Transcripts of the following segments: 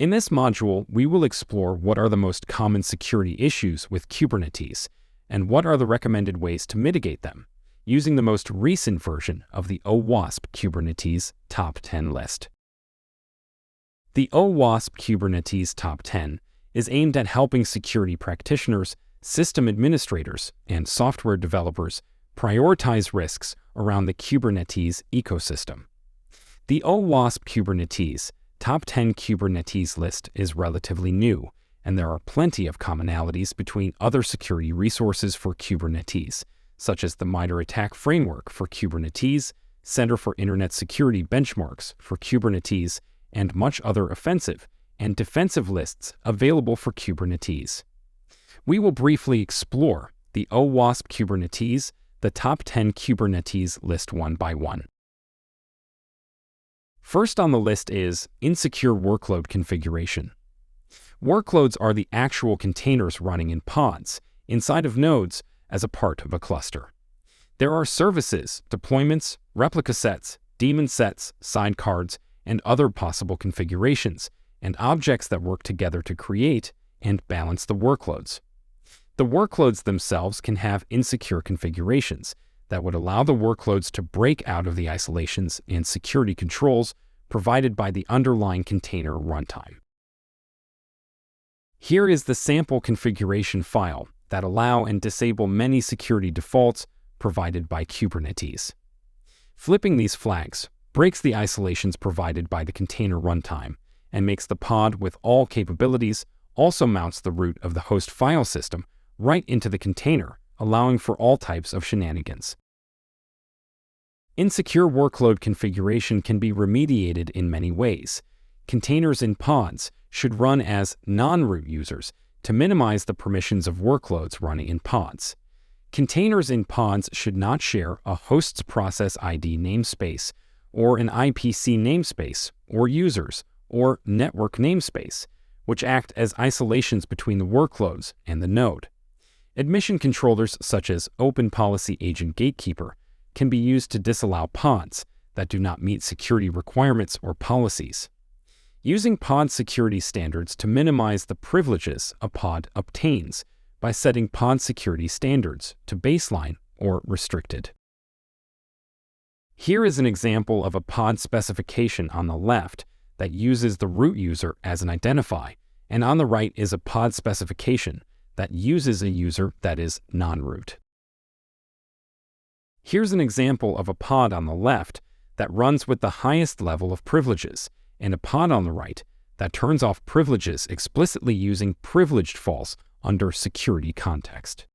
In this module, we will explore what are the most common security issues with Kubernetes and what are the recommended ways to mitigate them, using the most recent version of the OWASP Kubernetes Top 10 list. The OWASP Kubernetes Top 10 is aimed at helping security practitioners, system administrators, and software developers prioritize risks around the Kubernetes ecosystem. The OWASP Kubernetes Top 10 Kubernetes list is relatively new, and there are plenty of commonalities between other security resources for Kubernetes, such as the MITRE ATT&CK Framework for Kubernetes, Center for Internet Security benchmarks for Kubernetes, and much other offensive and defensive lists available for Kubernetes. We will briefly explore the OWASP Kubernetes, the top 10 Kubernetes list one by one. First on the list is insecure workload configuration. Workloads are the actual containers running in pods inside of nodes as a part of a cluster. There are services, deployments, replica sets, daemon sets, sidecards, and other possible configurations, and objects that work together to create and balance the workloads. The workloads themselves can have insecure configurations that would allow the workloads to break out of the isolations and security controls provided by the underlying container runtime. Here is the sample configuration file that allow and disable many security defaults provided by Kubernetes. Flipping these flags breaks the isolations provided by the container runtime and makes the pod with all capabilities, also mounts the root of the host file system right into the container, allowing for all types of shenanigans. Insecure workload configuration can be remediated in many ways. Containers in pods should run as non-root users to minimize the permissions of workloads running in pods. Containers in pods should not share a host's process ID namespace or an IPC namespace or users or network namespace, which act as isolations between the workloads and the node. Admission controllers such as Open Policy Agent Gatekeeper can be used to disallow pods that do not meet security requirements or policies. Using pod security standards to minimize the privileges a pod obtains by setting pod security standards to baseline or restricted. Here is an example of a pod specification on the left that uses the root user as an identifier, and on the right is a pod specification that uses a user that is non-root. Here's an example of a pod on the left that runs with the highest level of privileges, and a pod on the right that turns off privileges explicitly using privileged false under security context.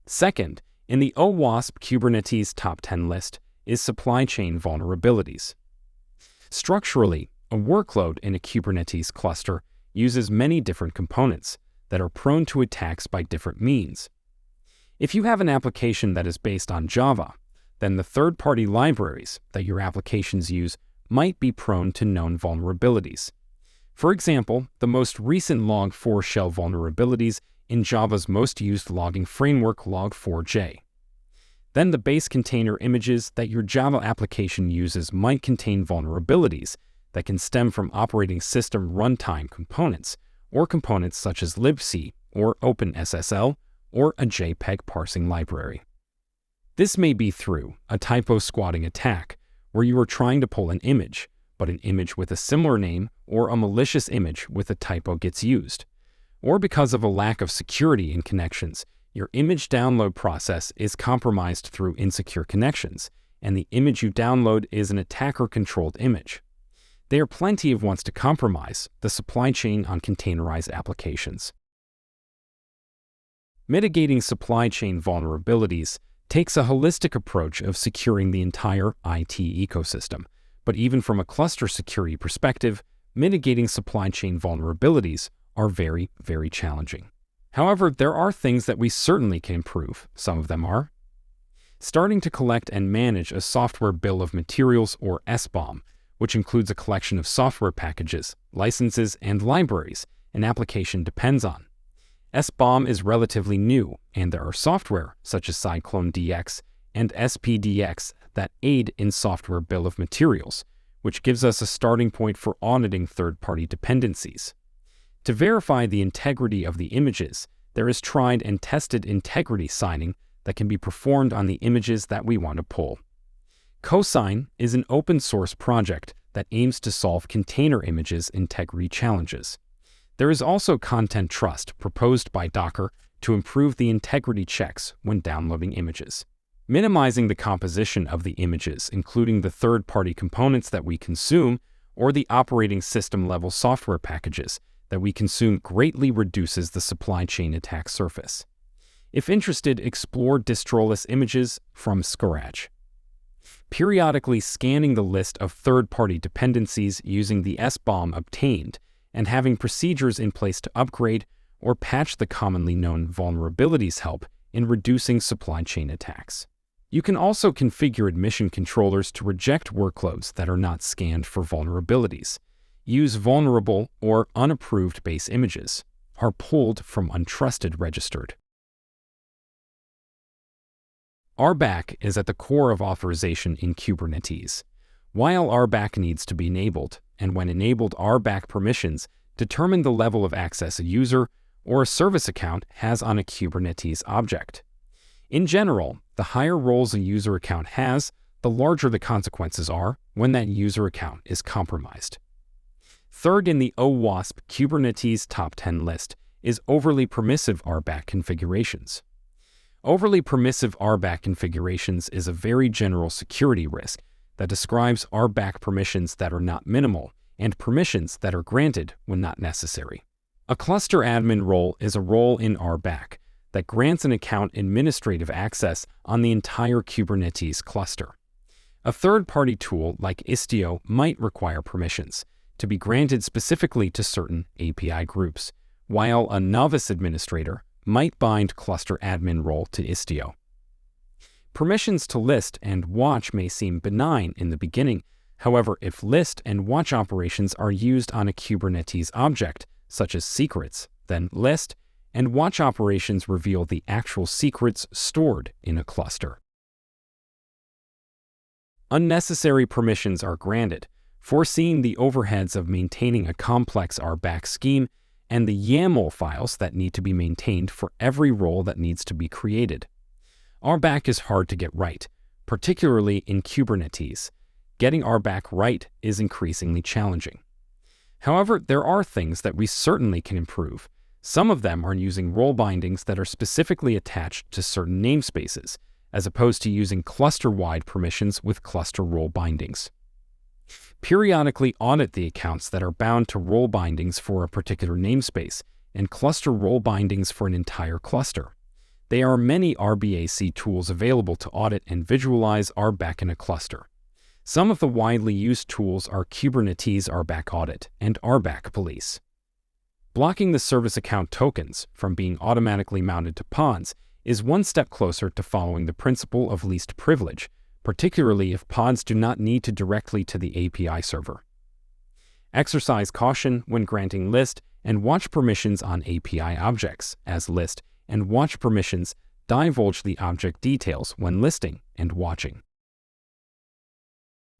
Second, in the OWASP Kubernetes Top 10 list is supply chain vulnerabilities. Structurally, a workload in a Kubernetes cluster uses many different components that are prone to attacks by different means. If you have an application that is based on Java, then the third-party libraries that your applications use might be prone to known vulnerabilities. For example, the most recent Log4 shell vulnerabilities in Java's most used logging framework Log4j. Then the base container images that your Java application uses might contain vulnerabilities that can stem from operating system runtime components, or components such as libc or OpenSSL, or a JPEG parsing library. This may be through a typo squatting attack, where you are trying to pull an image, but an image with a similar name or a malicious image with a typo gets used. Or because of a lack of security in connections, your image download process is compromised through insecure connections, and the image you download is an attacker-controlled image. There are plenty of ways to compromise the supply chain on containerized applications. Mitigating supply chain vulnerabilities takes a holistic approach of securing the entire IT ecosystem, but even from a cluster security perspective, mitigating supply chain vulnerabilities are very, very challenging. However, there are things that we certainly can improve. Some of them are starting to collect and manage a software bill of materials or SBOM, which includes a collection of software packages, licenses, and libraries an application depends on. SBOM is relatively new, and there are software such as CycloneDX and SPDX that aid in software bill of materials, which gives us a starting point for auditing third-party dependencies. To verify the integrity of the images, there is tried and tested integrity signing that can be performed on the images that we want to pull. Cosign is an open-source project that aims to solve container images integrity challenges. There is also Content Trust proposed by Docker to improve the integrity checks when downloading images. Minimizing the composition of the images, including the third-party components that we consume or the operating system-level software packages that we consume, greatly reduces the supply chain attack surface. If interested, explore distroless images from scratch. Periodically scanning the list of third-party dependencies using the SBOM obtained and having procedures in place to upgrade or patch the commonly known vulnerabilities help in reducing supply chain attacks. You can also configure admission controllers to reject workloads that are not scanned for vulnerabilities. Use vulnerable or unapproved base images, are pulled from untrusted registered. RBAC is at the core of authorization in Kubernetes. While RBAC needs to be enabled, and when enabled, RBAC permissions determine the level of access a user or a service account has on a Kubernetes object. In general, the higher roles a user account has, the larger the consequences are when that user account is compromised. Third in the OWASP Kubernetes top 10 list is overly permissive RBAC configurations. Overly permissive RBAC configurations is a very general security risk that describes RBAC permissions that are not minimal and permissions that are granted when not necessary. A cluster admin role is a role in RBAC that grants an account administrative access on the entire Kubernetes cluster. A third-party tool like Istio might require permissions to be granted specifically to certain API groups, while a novice administrator might bind cluster admin role to Istio. Permissions to list and watch may seem benign in the beginning. However, if list and watch operations are used on a Kubernetes object, such as secrets, then list and watch operations reveal the actual secrets stored in a cluster. Unnecessary permissions are granted, foreseeing the overheads of maintaining a complex RBAC scheme and the YAML files that need to be maintained for every role that needs to be created. RBAC is hard to get right, particularly in Kubernetes. Getting RBAC right is increasingly challenging. However, there are things that we certainly can improve. Some of them are using role bindings that are specifically attached to certain namespaces, as opposed to using cluster-wide permissions with cluster role bindings. Periodically audit the accounts that are bound to role bindings for a particular namespace and cluster role bindings for an entire cluster. There are many RBAC tools available to audit and visualize RBAC in a cluster. Some of the widely used tools are Kubernetes RBAC Audit and RBAC Police. Blocking the service account tokens from being automatically mounted to pods is one step closer to following the principle of least privilege, particularly if pods do not need to directly to the API server. Exercise caution when granting list and watch permissions on API objects, as list and watch permissions divulge the object details when listing and watching.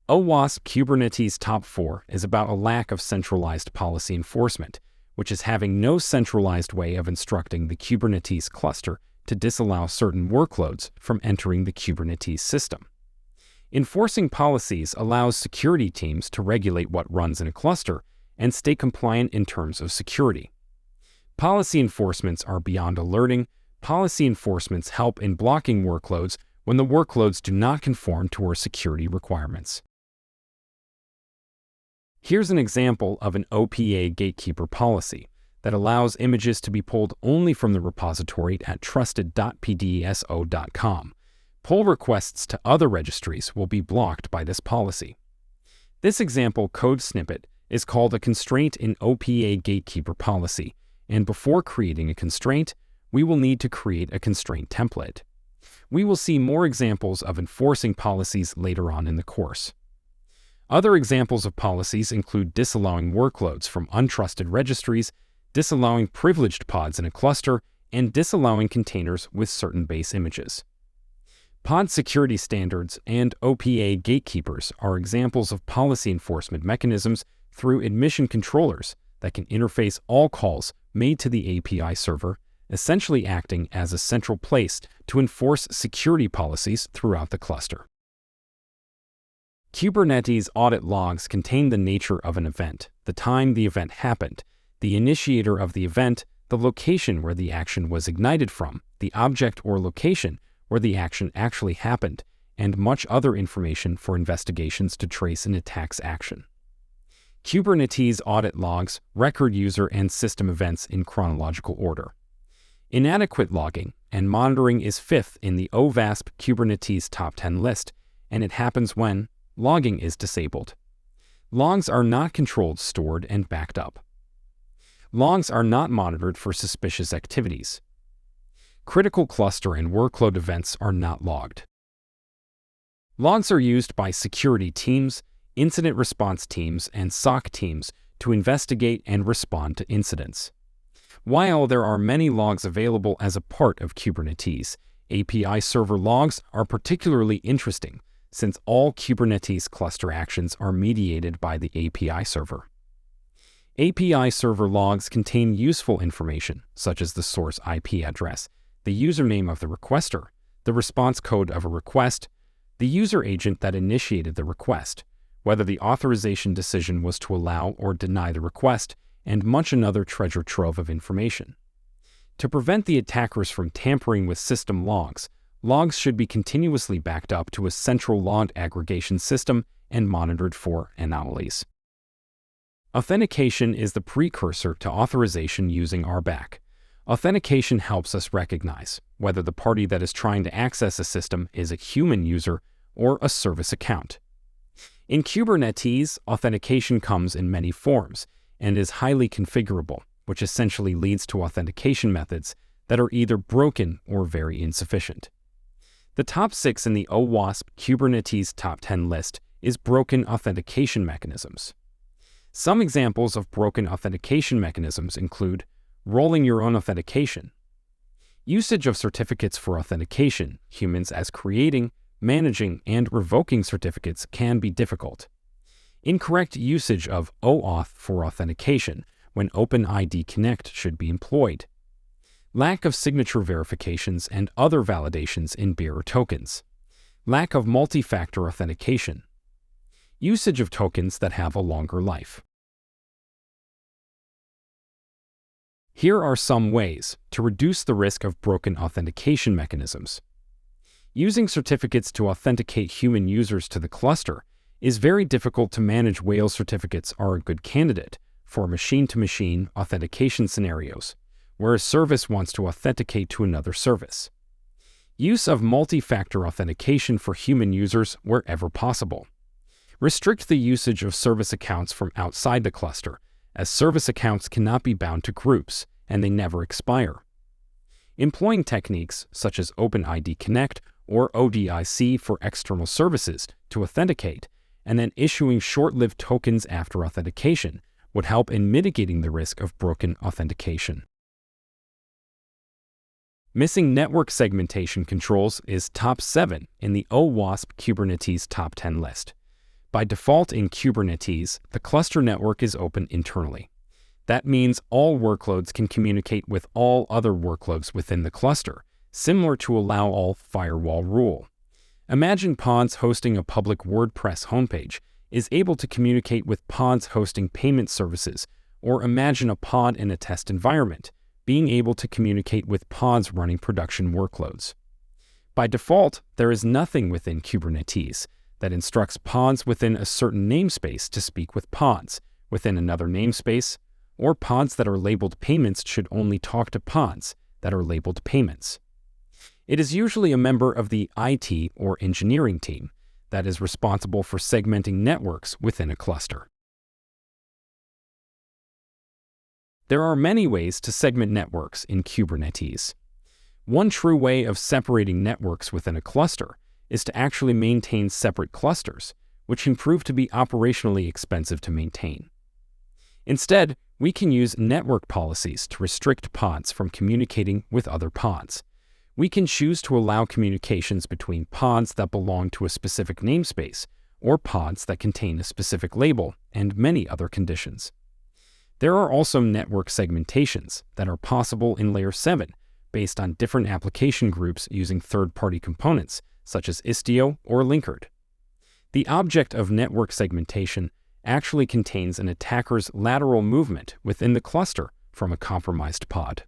OWASP Kubernetes Top 4 is about a lack of centralized policy enforcement, which is having no centralized way of instructing the Kubernetes cluster to disallow certain workloads from entering the Kubernetes system. Enforcing policies allows security teams to regulate what runs in a cluster and stay compliant in terms of security. Policy enforcements are beyond alerting. Policy enforcements help in blocking workloads when the workloads do not conform to our security requirements. Here's an example of an OPA gatekeeper policy that allows images to be pulled only from the repository at trusted.pdso.com. Pull requests to other registries will be blocked by this policy. This example code snippet is called a constraint in OPA gatekeeper policy, and before creating a constraint, we will need to create a constraint template. We will see more examples of enforcing policies later on in the course. Other examples of policies include disallowing workloads from untrusted registries, disallowing privileged pods in a cluster, and disallowing containers with certain base images. Pod security standards and OPA gatekeepers are examples of policy enforcement mechanisms through admission controllers that can interface all calls made to the API server, essentially acting as a central place to enforce security policies throughout the cluster. Kubernetes audit logs contain the nature of an event, the time the event happened, the initiator of the event, the location where the action was ignited from, the object or location where the action actually happened, and much other information for investigations to trace an attack's action. Kubernetes audit logs record user and system events in chronological order. Inadequate logging and monitoring is fifth in the OWASP Kubernetes top 10 list, and it happens when logging is disabled. Logs are not controlled, stored, and backed up. Logs are not monitored for suspicious activities. Critical cluster and workload events are not logged. Logs are used by security teams, incident response teams, and SOC teams to investigate and respond to incidents. While there are many logs available as a part of Kubernetes, API server logs are particularly interesting since all Kubernetes cluster actions are mediated by the API server. API server logs contain useful information such as the source IP address, the username of the requester, the response code of a request, the user agent that initiated the request, whether the authorization decision was to allow or deny the request, and much another treasure trove of information. To prevent the attackers from tampering with system logs, logs should be continuously backed up to a central log aggregation system and monitored for anomalies. Authentication is the precursor to authorization using RBAC. Authentication helps us recognize whether the party that is trying to access a system is a human user or a service account. In Kubernetes, authentication comes in many forms and is highly configurable, which essentially leads to authentication methods that are either broken or very insufficient. The top 6 in the OWASP Kubernetes top 10 list is broken authentication mechanisms. Some examples of broken authentication mechanisms include rolling your own authentication, usage of certificates for authentication. Humans as creating, managing, and revoking certificates can be difficult. Incorrect usage of OAuth for authentication when OpenID Connect should be employed. Lack of signature verifications and other validations in bearer tokens. Lack of multi-factor authentication. Usage of tokens that have a longer life. Here are some ways to reduce the risk of broken authentication mechanisms. Using certificates to authenticate human users to the cluster is very difficult to manage. Whale certificates are a good candidate for machine-to-machine authentication scenarios, where a service wants to authenticate to another service. Use of multi-factor authentication for human users wherever possible. Restrict the usage of service accounts from outside the cluster, as service accounts cannot be bound to groups and they never expire. Employing techniques such as OpenID Connect or ODIC for external services to authenticate, and then issuing short-lived tokens after authentication would help in mitigating the risk of broken authentication. Missing network segmentation controls is top 7 in the OWASP Kubernetes top 10 list. By default in Kubernetes, the cluster network is open internally. That means all workloads can communicate with all other workloads within the cluster, similar to allow all firewall rule. Imagine pods hosting a public WordPress homepage is able to communicate with pods hosting payment services, or imagine a pod in a test environment being able to communicate with pods running production workloads. By default, there is nothing within Kubernetes that instructs pods within a certain namespace to speak with pods within another namespace, or pods that are labeled payments should only talk to pods that are labeled payments. It is usually a member of the IT or engineering team that is responsible for segmenting networks within a cluster. There are many ways to segment networks in Kubernetes. One true way of separating networks within a cluster is to actually maintain separate clusters, which can prove to be operationally expensive to maintain. Instead, we can use network policies to restrict pods from communicating with other pods. We can choose to allow communications between pods that belong to a specific namespace, or pods that contain a specific label, and many other conditions. There are also network segmentations that are possible in Layer 7 based on different application groups using third-party components, such as Istio or Linkered. The object of network segmentation actually contains an attacker's lateral movement within the cluster from a compromised pod.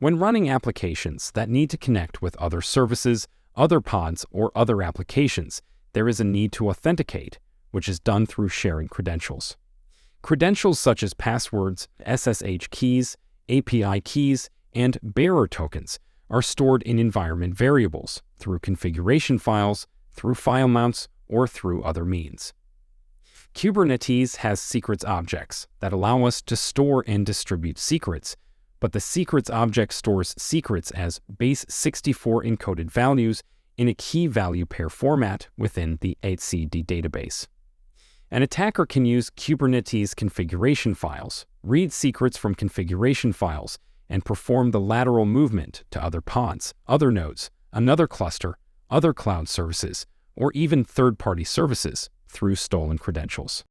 When running applications that need to connect with other services, other pods, or other applications, there is a need to authenticate, which is done through sharing credentials. Credentials such as passwords, SSH keys, API keys, and bearer tokens are stored in environment variables through configuration files, through file mounts, or through other means. Kubernetes has secrets objects that allow us to store and distribute secrets, but the secrets object stores secrets as base 64 encoded values in a key value pair format within the etcd database. An attacker can use Kubernetes configuration files, read secrets from configuration files, and perform the lateral movement to other pods, other nodes, another cluster, other cloud services, or even third-party services through stolen credentials.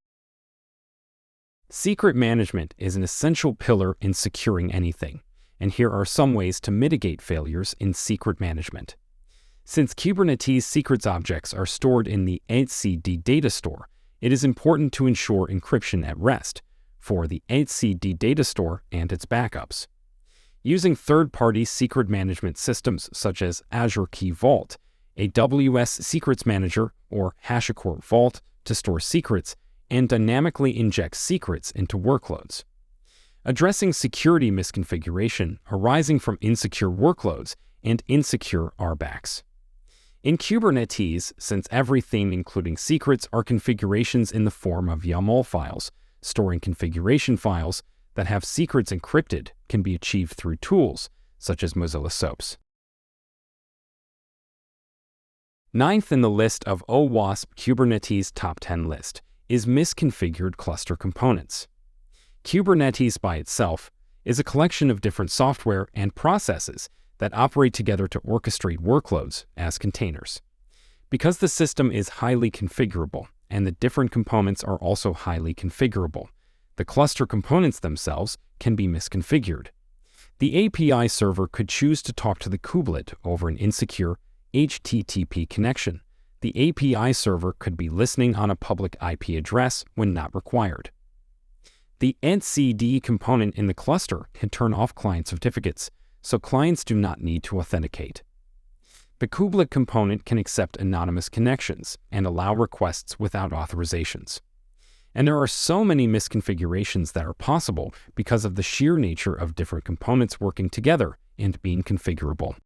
Secret management is an essential pillar in securing anything, and here are some ways to mitigate failures in secret management. Since Kubernetes secrets objects are stored in the etcd data store, it is important to ensure encryption at rest for the etcd data store and its backups. Using third-party secret management systems such as Azure Key Vault, AWS Secrets Manager, or HashiCorp Vault to store secrets, and dynamically inject secrets into workloads. Addressing security misconfiguration arising from insecure workloads and insecure RBACs. In Kubernetes, since everything including secrets are configurations in the form of YAML files, storing configuration files that have secrets encrypted can be achieved through tools such as Mozilla SOAPs. Ninth in the list of OWASP Kubernetes Top 10 list is misconfigured cluster components. Kubernetes by itself is a collection of different software and processes that operate together to orchestrate workloads as containers. Because the system is highly configurable and the different components are also highly configurable, the cluster components themselves can be misconfigured. The API server could choose to talk to the kubelet over an insecure HTTP connection. The API server could be listening on a public IP address when not required. The etcd component in the cluster can turn off client certificates, so clients do not need to authenticate. The kubelet component can accept anonymous connections and allow requests without authorizations. And there are so many misconfigurations that are possible because of the sheer nature of different components working together and being configurable.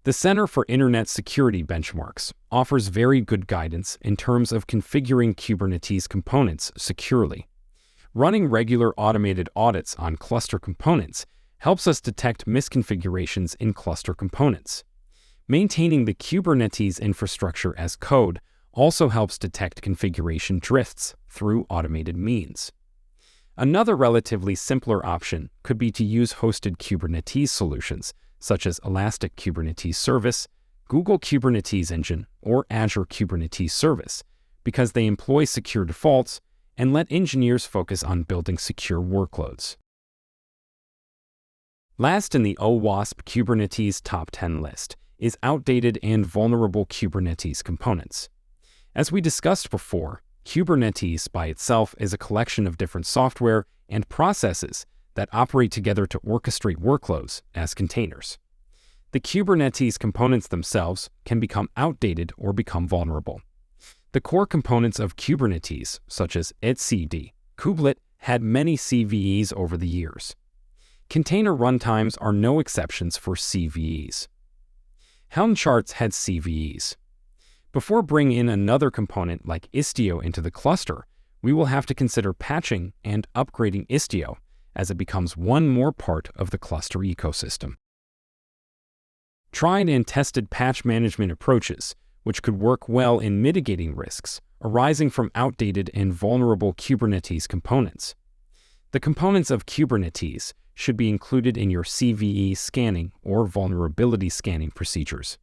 The Center for Internet Security Benchmarks offers very good guidance in terms of configuring Kubernetes components securely. Running regular automated audits on cluster components helps us detect misconfigurations in cluster components. Maintaining the Kubernetes infrastructure as code also helps detect configuration drifts through automated means. Another relatively simpler option could be to use hosted Kubernetes solutions, such as Elastic Kubernetes Service, Google Kubernetes Engine, or Azure Kubernetes Service, because they employ secure defaults and let engineers focus on building secure workloads. Last in the OWASP Kubernetes Top 10 list is outdated and vulnerable Kubernetes components. As we discussed before, Kubernetes by itself is a collection of different software and processes that operate together to orchestrate workloads as containers. The Kubernetes components themselves can become outdated or become vulnerable. The core components of Kubernetes, such as etcd, kubelet, had many CVEs over the years. Container runtimes are no exceptions for CVEs. Helm charts had CVEs. Before bringing in another component like Istio into the cluster, we will have to consider patching and upgrading Istio as it becomes one more part of the cluster ecosystem. Tried and tested patch management approaches, which could work well in mitigating risks arising from outdated and vulnerable Kubernetes components. The components of Kubernetes should be included in your CVE scanning or vulnerability scanning procedures.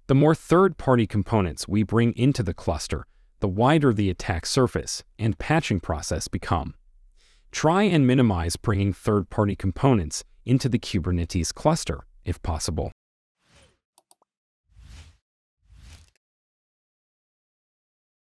The more third-party components we bring into the cluster, the wider the attack surface and patching process become. Try and minimize bringing third-party components into the Kubernetes cluster, if possible.